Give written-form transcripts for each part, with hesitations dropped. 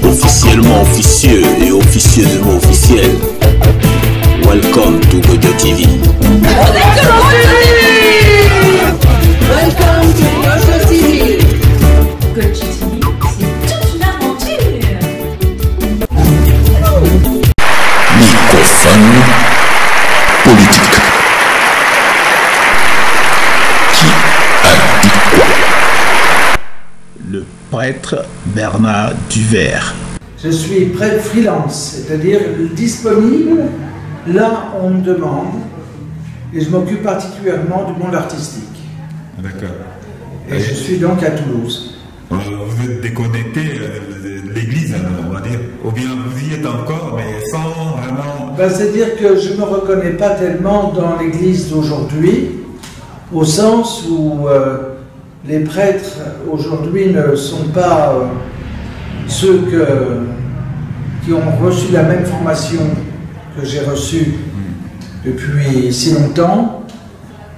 Officiellement officieux et officieusement officiel. Welcome to Godio TV. Welcome to Godio TV. Godio TV, c'est toute une aventure. Microphone politique. Qui a dit quoi? Le prêtre Bernard Duvert. Je suis prêtre freelance, c'est-à-dire disponible là où on me demande, et je m'occupe particulièrement du monde artistique. D'accord. Et je suis donc à Toulouse. Vous êtes déconnecté de l'église, on va dire, ou bien vous y êtes encore, mais sans vraiment... Ben, c'est-à-dire que je ne me reconnais pas tellement dans l'église d'aujourd'hui, au sens où les prêtres aujourd'hui ne sont pas ceux qui ont reçu la même formation que j'ai reçue depuis si longtemps,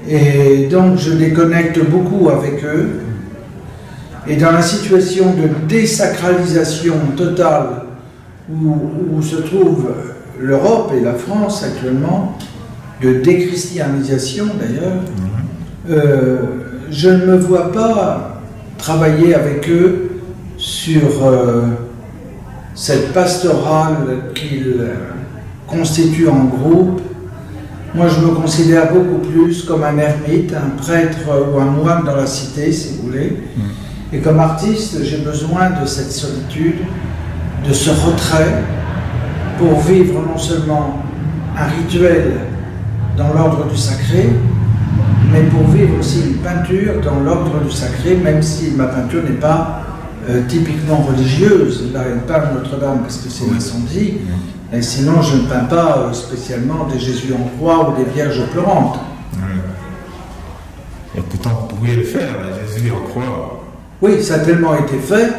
et donc je déconnecte beaucoup avec eux. Et dans la situation de désacralisation totale où se trouve l'Europe et la France actuellement, de déchristianisation d'ailleurs, je ne me vois pas travailler avec eux sur cette pastorale qu'ils constituent en groupe. Moi, je me considère beaucoup plus comme un ermite, un prêtre ou un moine dans la cité, si vous voulez. Et comme artiste, j'ai besoin de cette solitude, de ce retrait, pour vivre non seulement un rituel dans l'ordre du sacré, mais pour vivre aussi une peinture dans l'ordre du sacré, même si ma peinture n'est pas typiquement religieuse. Là, elle peint Notre-Dame parce que c'est l'incendie, et sinon je ne peins pas spécialement des Jésus en croix ou des Vierges pleurantes. Et pourtant, vous pourriez le faire, Jésus en croix. Oui, ça a tellement été fait,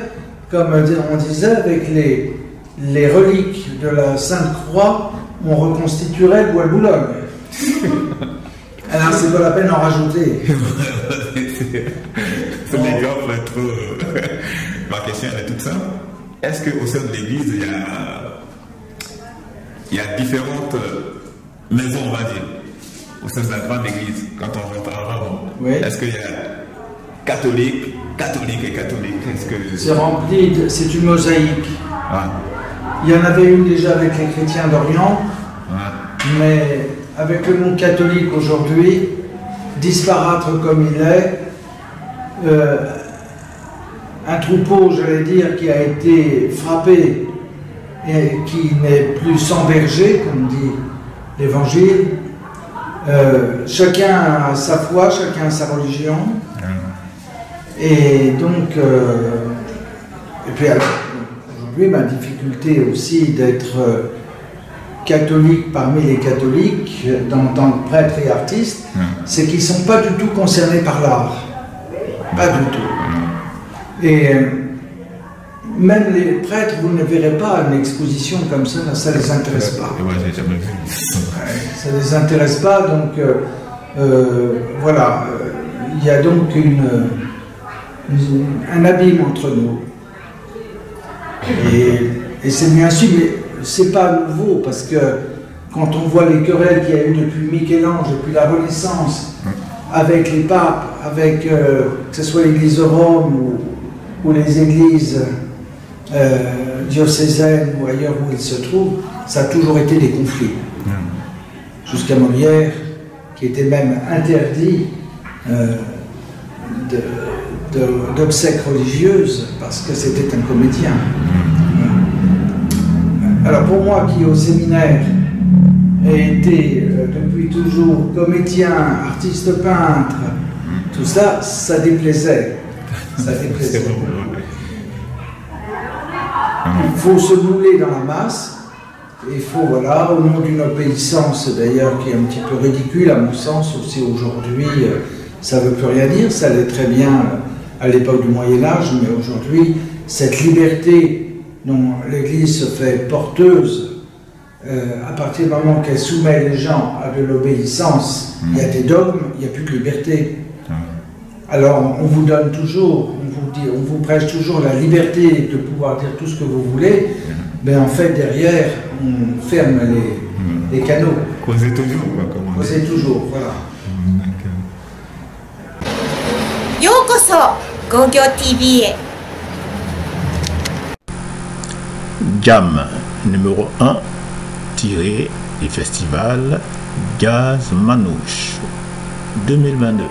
comme on disait, avec les reliques de la Sainte Croix, on reconstituerait le bois de Boulogne. Alors, c'est pas la peine d'en rajouter. C'est l'exemple trop... Ma question est toute simple. Est-ce qu'au sein de l'Église, il y a différentes maisons, on va dire, au sein de la grande Église, quand on rentre en Rome? Oui. Est-ce qu'il y a catholique et catholique? C'est rempli, c'est une mosaïque. Ah. Il y en avait une déjà avec les chrétiens d'Orient, mais avec le monde catholique aujourd'hui, disparâtre comme il est, un troupeau, j'allais dire, qui a été frappé et qui n'est plus sans berger, comme dit l'Évangile. Chacun a sa foi, chacun a sa religion. Et donc, et puis aujourd'hui, ma difficulté aussi d'être catholique parmi les catholiques, en tant que prêtre et artiste, c'est qu'ils ne sont pas du tout concernés par l'art. Pas du tout. Et même les prêtres, vous ne verrez pas une exposition comme ça, ça ne les intéresse pas. Moi, j'ai jamais vu. Ça ne les intéresse pas, donc voilà. Il y a donc un abîme entre nous. Et c'est bien sûr, mais c'est pas nouveau, parce que quand on voit les querelles qu'il y a eu depuis Michel-Ange, depuis la Renaissance, avec les papes, avec que ce soit l'église de Rome ou les églises diocésaines ou ailleurs où ils se trouvent, ça a toujours été des conflits. Jusqu'à Molière, qui était même interdit d'obsèques religieuses parce que c'était un comédien. Alors pour moi qui au séminaire ai été depuis toujours comédien, artiste peintre, tout ça, ça déplaisait. Ça déplaisait. Il faut se mouler dans la masse, il faut, voilà, au nom d'une obéissance d'ailleurs qui est un petit peu ridicule à mon sens aussi aujourd'hui, ça ne veut plus rien dire, ça allait très bien à l'époque du Moyen-Âge, mais aujourd'hui, cette liberté dont l'Église se fait porteuse, à partir du moment qu'elle soumet les gens à de l'obéissance et à des dogmes, il n'y a plus de liberté. Alors, on vous donne toujours, on vous prêche toujours la liberté de pouvoir dire tout ce que vous voulez, mais en fait, derrière, on ferme les canaux. Causez toujours, quoi, comme on dit. Causez toujours, voilà. D'accord. ようこそゴーギョー TV へ Gamme numéro 1 tiré du festival Gaz Manouche 2022.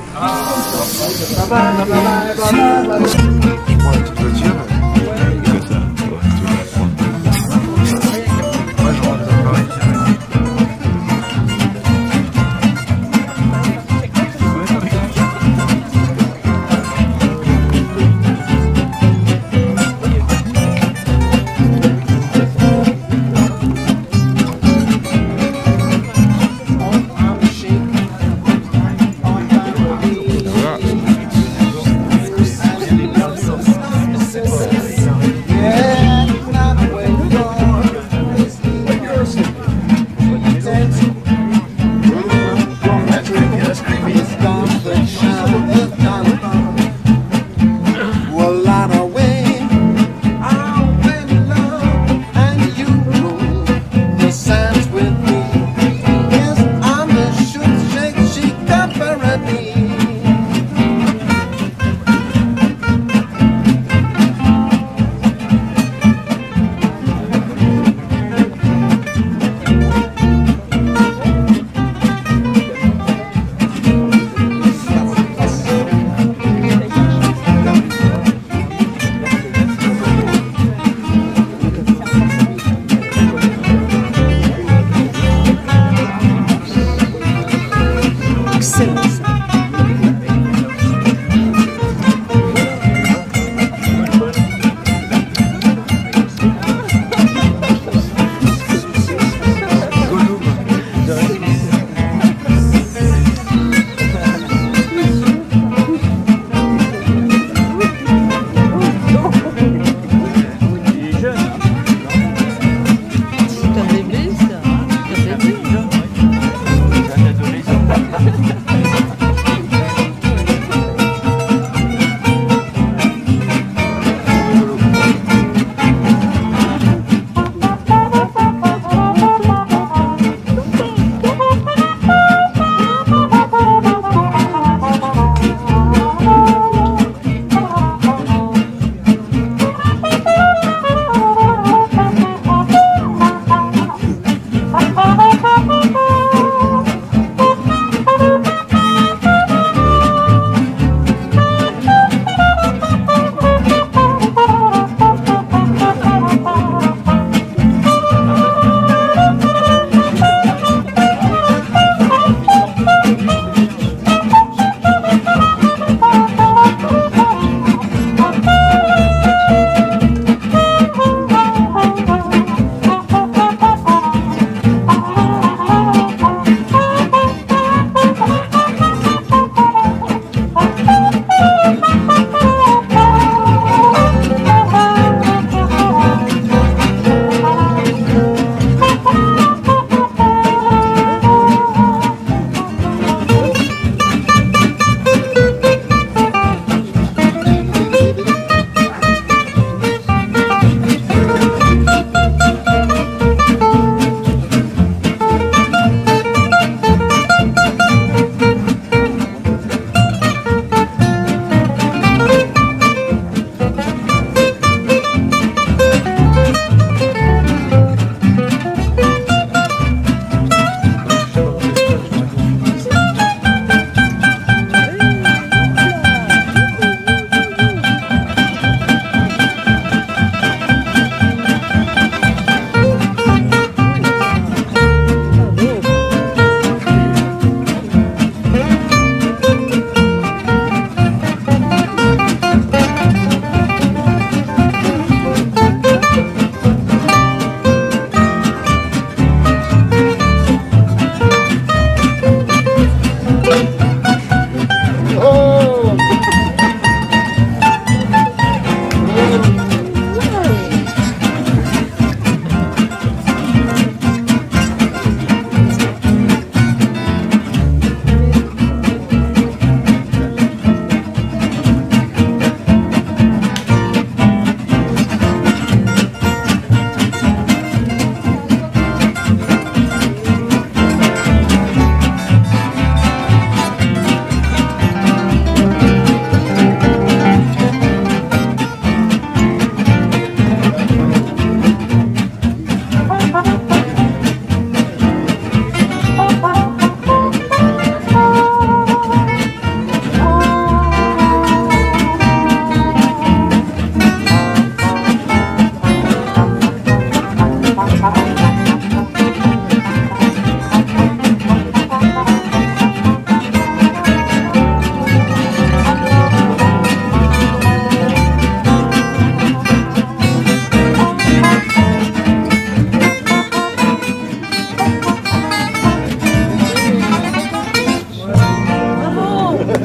Et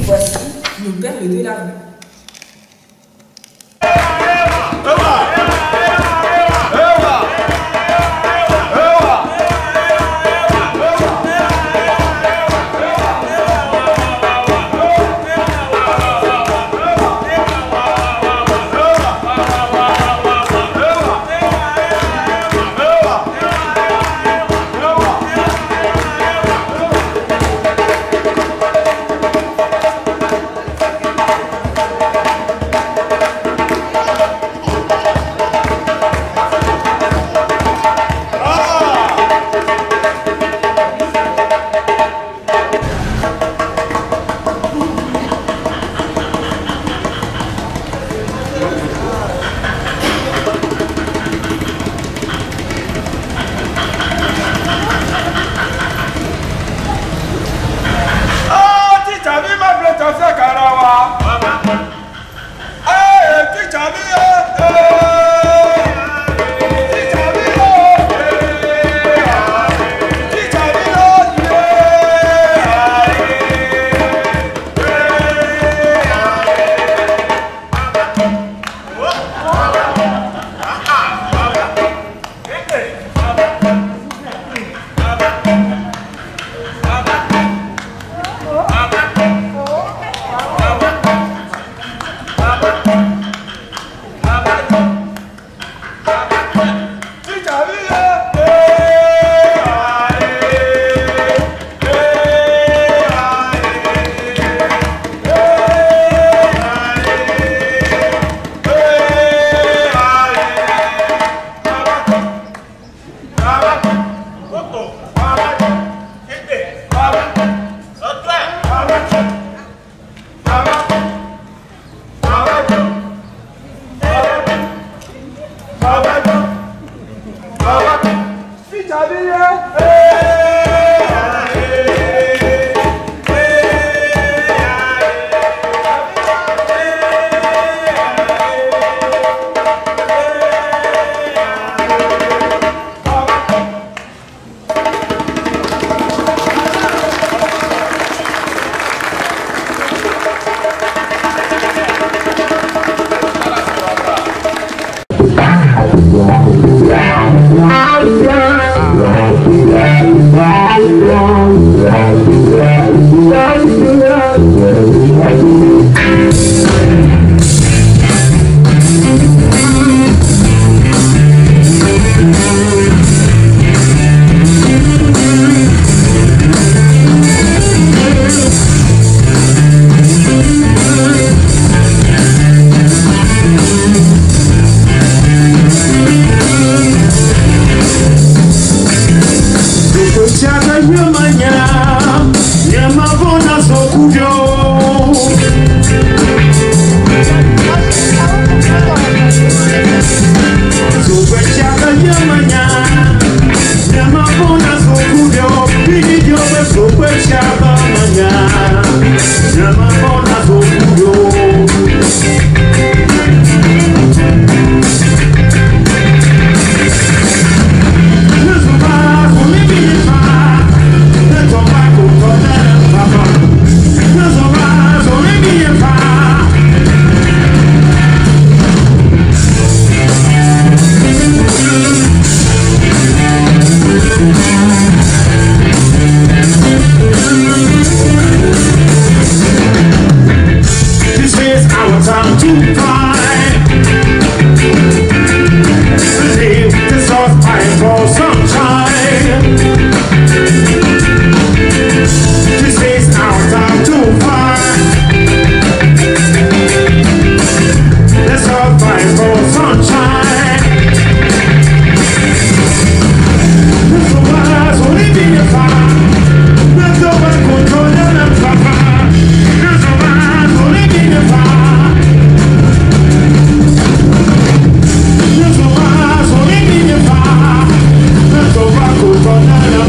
voici nos perles de la rue.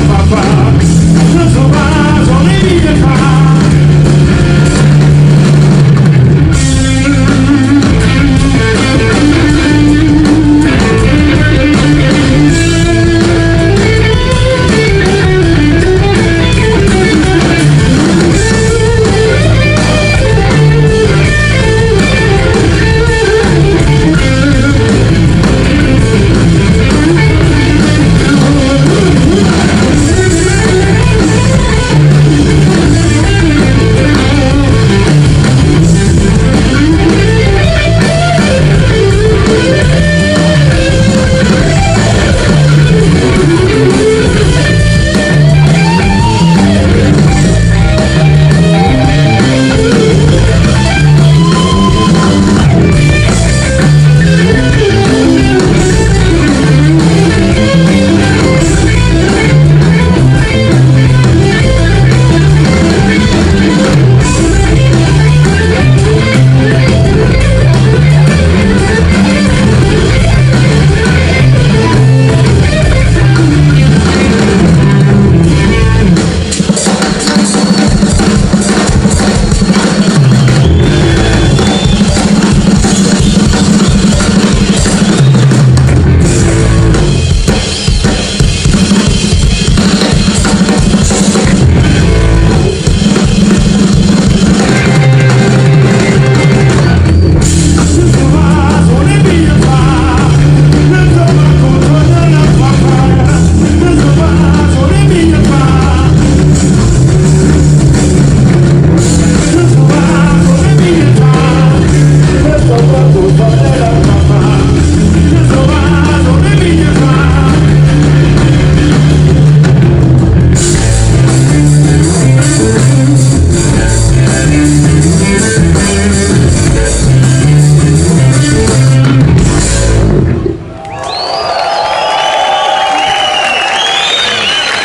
Papa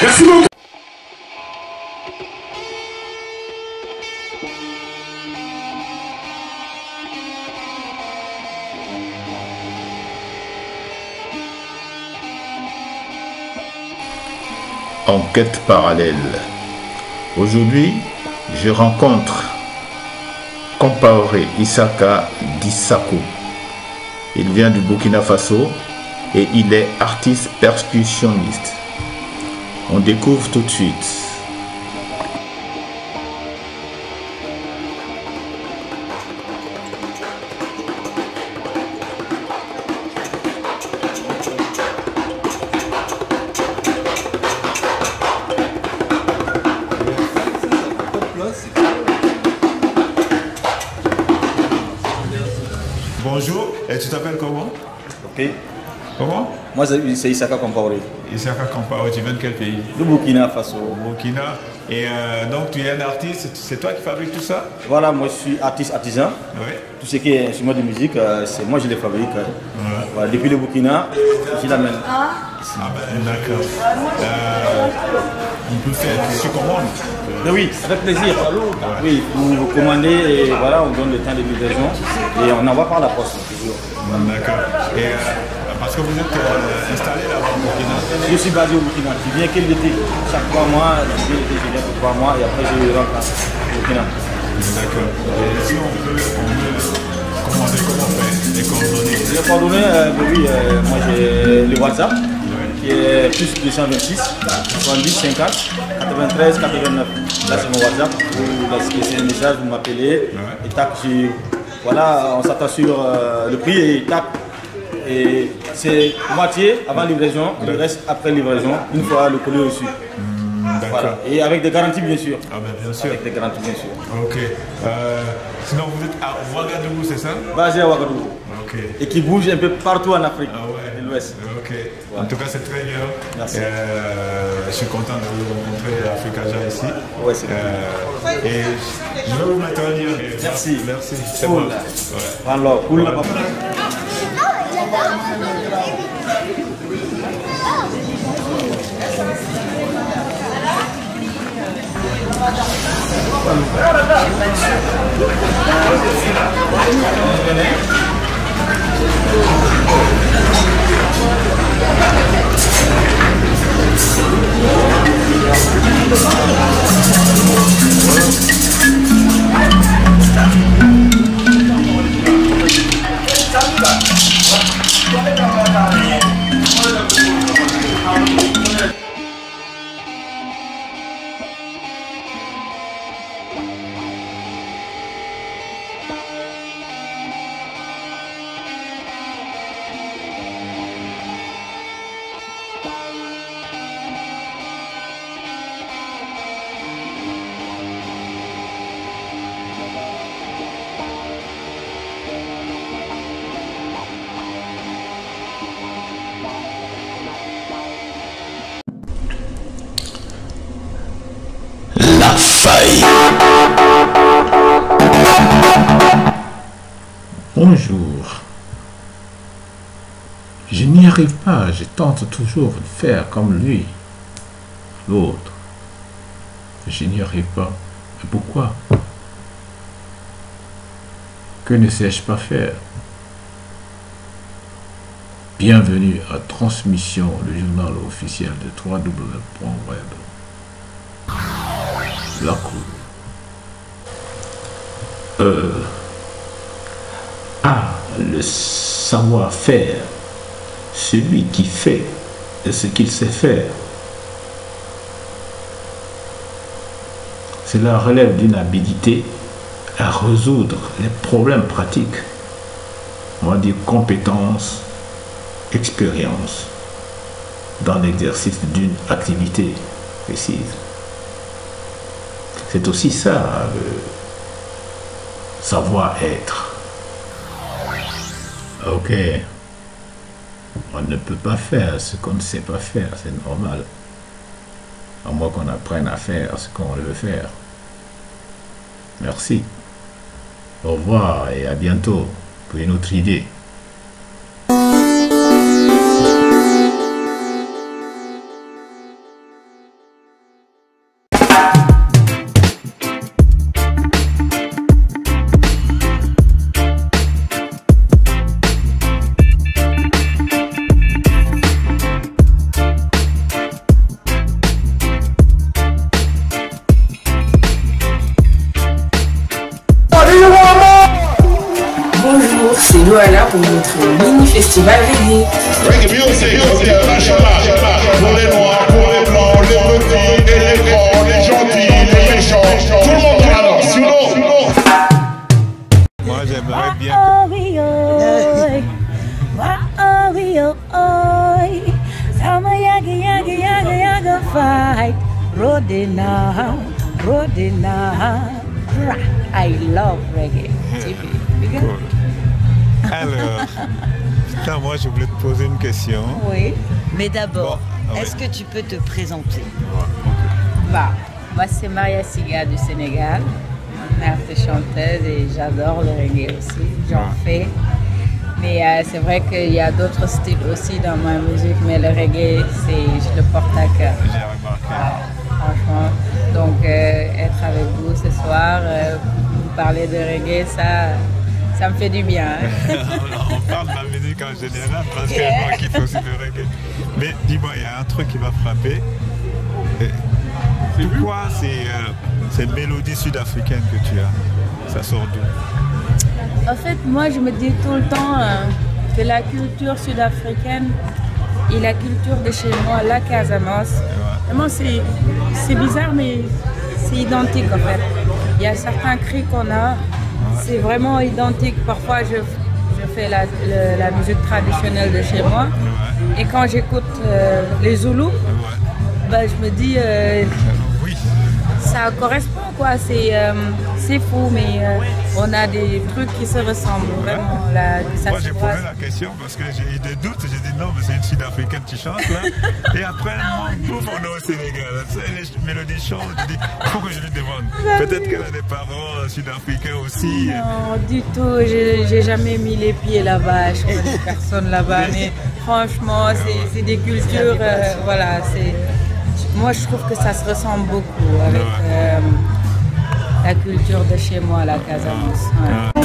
Merci beaucoup. Enquête parallèle. Aujourd'hui, je rencontre Compaoré Isaka Dissako. Il vient du Burkina Faso et il est artiste percussionniste. On découvre tout de suite. Bonjour, et tu t'appelles comment? Ok. Comment? Moi c'est Isaka Compaoré. Isaka Compaoré, tu viens de quel pays? Du Burkina Faso. Burkina. Et donc tu es un artiste, c'est toi qui fabriques tout ça? Voilà, moi je suis artiste artisan. Oui. Tout ce qui est instrument de musique, c'est moi je les fabrique. Ouais. Voilà, depuis le Burkina, je l'amène. Ah ben d'accord. On peut faire sur commande? Oui, avec plaisir. Ouais. Oui, vous commandez et voilà, on donne le temps de livraison et on envoie par la poste toujours. D'accord. Et parce que vous êtes installé là-bas au Burkina? Je suis basé au Burkina. Je viens que l'été. Chaque 3 mois, je viens pour 3 mois et après je rentre au Burkina. D'accord. Et si on peut commander, comment on fait? Les coordonnées? Les coordonnées, oui, moi j'ai le WhatsApp qui est plus 226 70 50 93 89. Là c'est mon WhatsApp. Vous laissez un message, vous m'appelez et tac, voilà, on s'attend sur le prix et tac. Et c'est moitié avant livraison, le reste après livraison, une fois le colis reçu. Voilà. Et avec des garanties bien sûr. Ah ben bien sûr. Avec des garanties bien sûr. Ok. Sinon vous êtes à Ouagadougou, c'est ça? Basé à Ouagadougou. Ok. Et qui bouge un peu partout en Afrique. Ah ouais. De l'Ouest. Ok. Ouais. En tout cas c'est très bien. Merci. Je suis content de vous rencontrer à Africaja ici. Ouais, c'est et je vais vous mettre un lien. Merci. Merci. C'est cool. bon. Ouais. Alors, cool. Ouais. Bonjour. Je n'y arrive pas, je tente toujours de faire comme lui, l'autre. Je n'y arrive pas. Mais pourquoi? Que ne sais-je pas faire? Bienvenue à Transmission, le journal officiel de www.web. La cour. Le savoir-faire, celui qui fait ce qu'il sait faire. Cela relève d'une habilité à résoudre les problèmes pratiques. On va dire compétence, expérience dans l'exercice d'une activité précise. C'est aussi ça, le savoir-être. Ok, on ne peut pas faire ce qu'on ne sait pas faire, c'est normal. À moins qu'on apprenne à faire ce qu'on veut faire. Merci. Au revoir et à bientôt pour une autre idée. Douala pour notre mini-festival reggae. Reggae music, international, pour les noirs, pour les blancs, les petits et les grands, les gentils, les méchants, tout le monde dans la danse, sinon. Moi j'aimerais bien I love reggae. Cool. Alors, putain, moi je voulais te poser une question. Oui, mais d'abord, Bon, est-ce que tu peux te présenter? Bah, moi c'est Maria Siga du Sénégal, artiste chanteuse et j'adore le reggae aussi, j'en fais. Mais c'est vrai qu'il y a d'autres styles aussi dans ma musique, mais le reggae, je le porte à cœur. J'ai remarqué. Franchement, donc être avec vous ce soir, vous parler de reggae, ça me fait du bien. Hein. On parle de la musique en général parce que moi qui fais aussi le reggae. Mais dis-moi, il y a un truc qui m'a frappé. Pourquoi cette mélodie sud-africaine que tu as, ça sort d'où? En fait, moi je me dis tout le temps que la culture sud-africaine et la culture de chez moi, la Casamance, vraiment c'est bizarre mais c'est identique en fait. Il y a certains cris qu'on a, c'est vraiment identique. Parfois je fais la musique traditionnelle de chez moi et quand j'écoute les Zoulous, bah, je me dis ça correspond quoi, c'est fou mais on a des trucs qui se ressemblent vraiment. Moi j'ai posé la question parce que j'ai eu des doutes, j'ai dit non mais c'est une sud-africaine qui chante là. Et après pouf, on est au Sénégal, les mélodies chantent, je dis faut que je lui demande. Peut-être qu'elle a des parents sud-africains aussi. Non du tout, j'ai jamais mis les pieds là-bas, je connais personne là-bas mais franchement c'est des cultures, voilà, moi je trouve que ça se ressemble beaucoup avec la culture de chez moi, la Casamance. Ouais.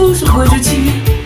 tout sur Gojo TV.